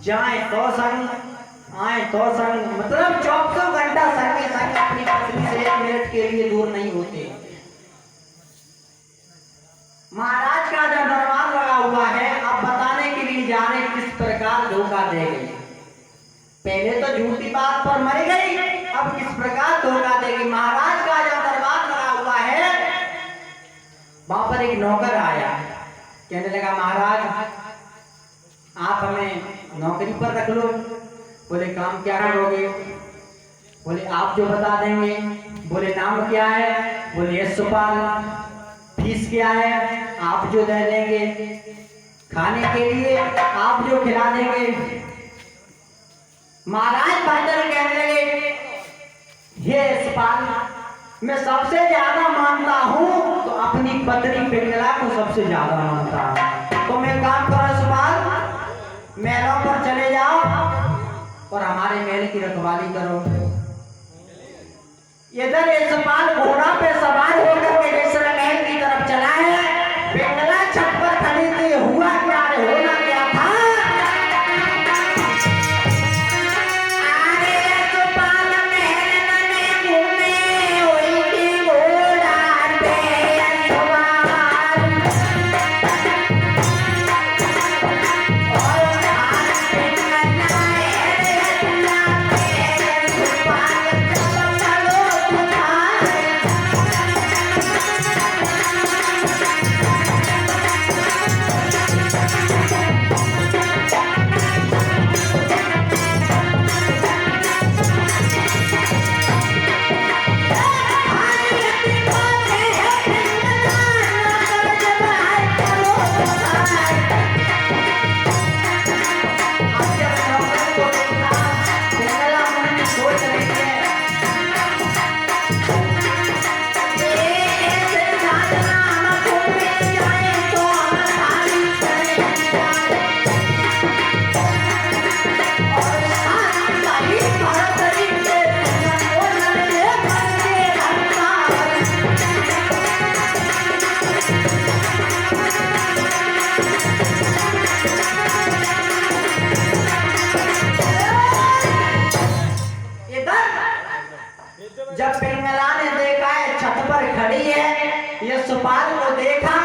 जाए तो संग आए तो संग, मतलब 24 घंटा संग संग अपनी पत्नी से 1 मिनट के लिए दूर नहीं होते। महाराज का जो दरबार लगा हुआ है, अब बताने के लिए जा रहे किस प्रकार धोखा दे गई। पहले तो झूठी बात पर मर गई, अब किस प्रकार धोखा देगी। महाराज का जो दरबार लगा हुआ है, वहां पर एक नौकर आया, कहने लगा महाराज आप हमें नौकरी पर रख लो। बोले काम क्या करोगे? बोले आप जो बता देंगे। बोले नाम क्या है? बोले यशपाल। फीस क्या है? आप जो दे देंगे। खाने के लिए आप जो खिला देंगे। महाराज बंदर कहने लगे हे यशपाल, मैं सबसे ज्यादा मानता हूं तो अपनी पत्नी पिंगला को सबसे ज्यादा मानता हूं। तो मैं काम करो यशपाल, महलों पर चले जाओ और हमारे महल की रखवाली करो। इधर यशपाल घोड़ा पे सवार होकर के दूसरे महल की तरफ चला है। पिंगला छत पर खड़ी थी। हुआ क्या रे? होना क्या था? अरे यशपाल महल में घूमे हुई थी घोड़ा पे सवार। जब पिंगला ने देखा है छत पर खड़ी है, यशपाल को देखा,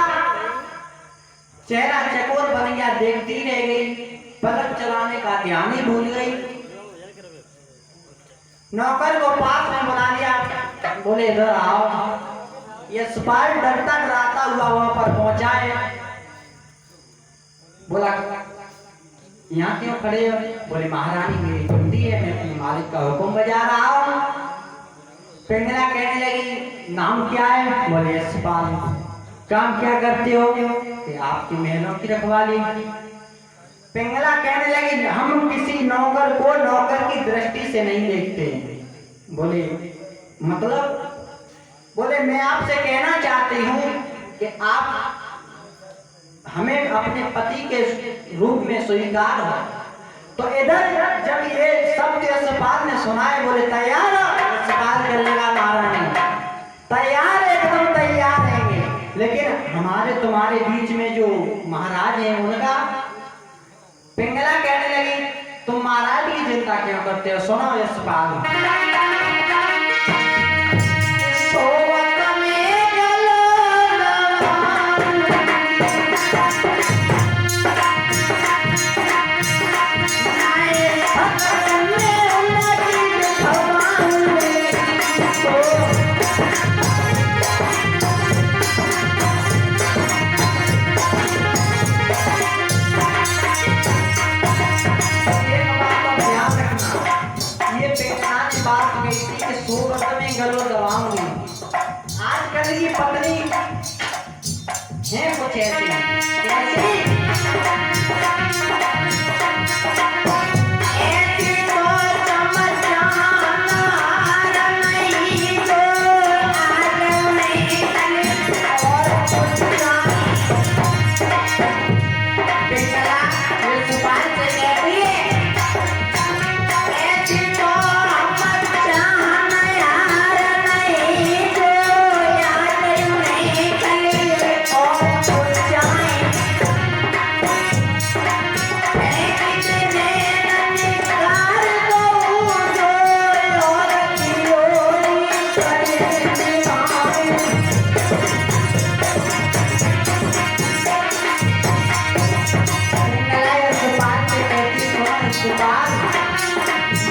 चेहरा चकोर बन गया, देखती रह गई, पलक चलाने का ध्यान ही भूल गई। नौकर को पास में बुला लिया, बोले इधर आओ। यशपाल डरता डराता हुआ वहां पर पहुंचा है। बोला यहाँ क्यों खड़े हो? बोले महारानी मेरी ड्यूटी है, मैं अपने मालिक का हुक्म बजा रहा हूँ। पिंगला कहने लगी नाम क्या है? बोले यशपाल। काम क्या करते हो? कि आपकी महलों की रखवाली। पिंगला कहने लगी हम किसी नौकर को नौकर की दृष्टि से नहीं देखते। बोले मतलब? बोले मैं आपसे कहना चाहती हूँ कि आप हमें अपने पति के रूप में स्वीकार हो। तो इधर जब ये शब्द यशपाल ने सुना है, बोले तैयार हो? यशपाल कहने लगा महारानी तैयार, एकदम तैयार रहेंगे, लेकिन हमारे तुम्हारे बीच में जो महाराज हैं उनका। पिंगला कहने लगी तुम महाराज की चिंता क्यों करते हो? सुनो यशपाल। गलो दबाऊंगी। आजकल की पत्नी है कुछ ऐसी, कैसी?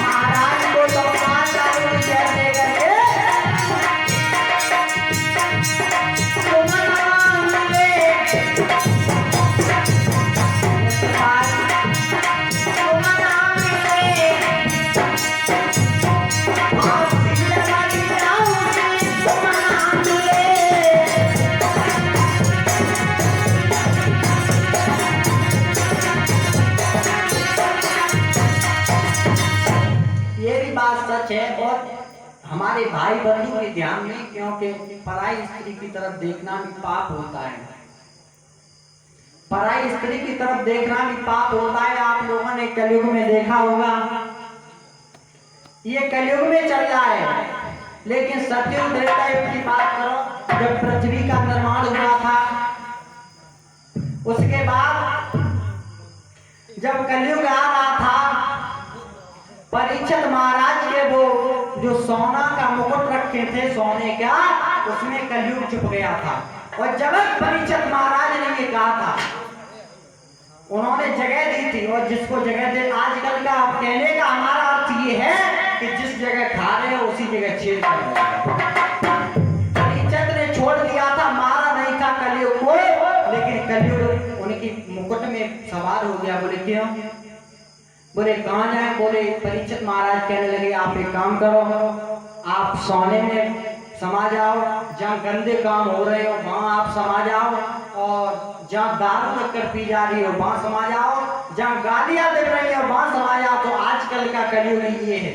महाराज को तो कैसे करके सच है। और हमारे भाई बंधु के ध्यान में, क्योंकि पराई स्त्री की तरफ देखना भी पाप होता है। पराई स्त्री की तरफ देखना भी पाप होता है। आप लोगों ने कलयुग में देखा होगा, ये कलयुग में चल रहा है। लेकिन सतयुग त्रेता युग की बात करो, जब पृथ्वी का निर्माण हुआ था, उसके बाद जब कलयुग आ रहा था, परीक्षित महाराज के वो जो सोना का मुकुट रखे थे, सोने का, उसमें कलयुग छुप गया था। और जब परीक्षित महाराज ने ये कहा था, उन्होंने जगह दी थी। और जिसको जगह दे, आजकल का कहने का हमारा अर्थ ये है कि जिस जगह खा रहे हो उसी जगह छेद कर रहे हो। परीक्षित ने छोड़ दिया था, मारा नहीं था कलयुग को, लेकिन कलयुग उनकी मुकुट में सवार हो गया। बोले क्यों? बोले कहाँ जाए? बोले परीक्षित महाराज कहने लगे, आप एक काम करो, आप सोने में समा जाओ, जहाँ गंदे काम हो रहे हो वहां आप समा जाओ, और जहाँ दारू रखकर पी जा रही हो वहां समा जाओ, जहाँ गालियां दे रही हो वहां समा जाओ। तो आजकल का कलयुग ये है।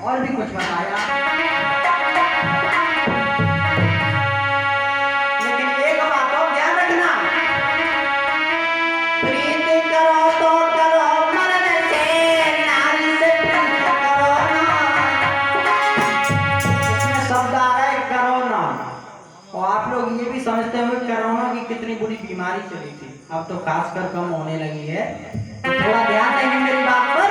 और भी कुछ बताया, लेकिन एक बात और ध्यान रखना, प्रीति करो तो करो मर्द से, नारी से प्रीति करो ना। इसमें शब्द आ रहा है करोना। और आप लोग ये भी समझते हो कि कोरोना की कितनी बुरी बीमारी चली थी, अब तो खासकर कम होने लगी है। तो थोड़ा ध्यान देंगे मेरी बात पर।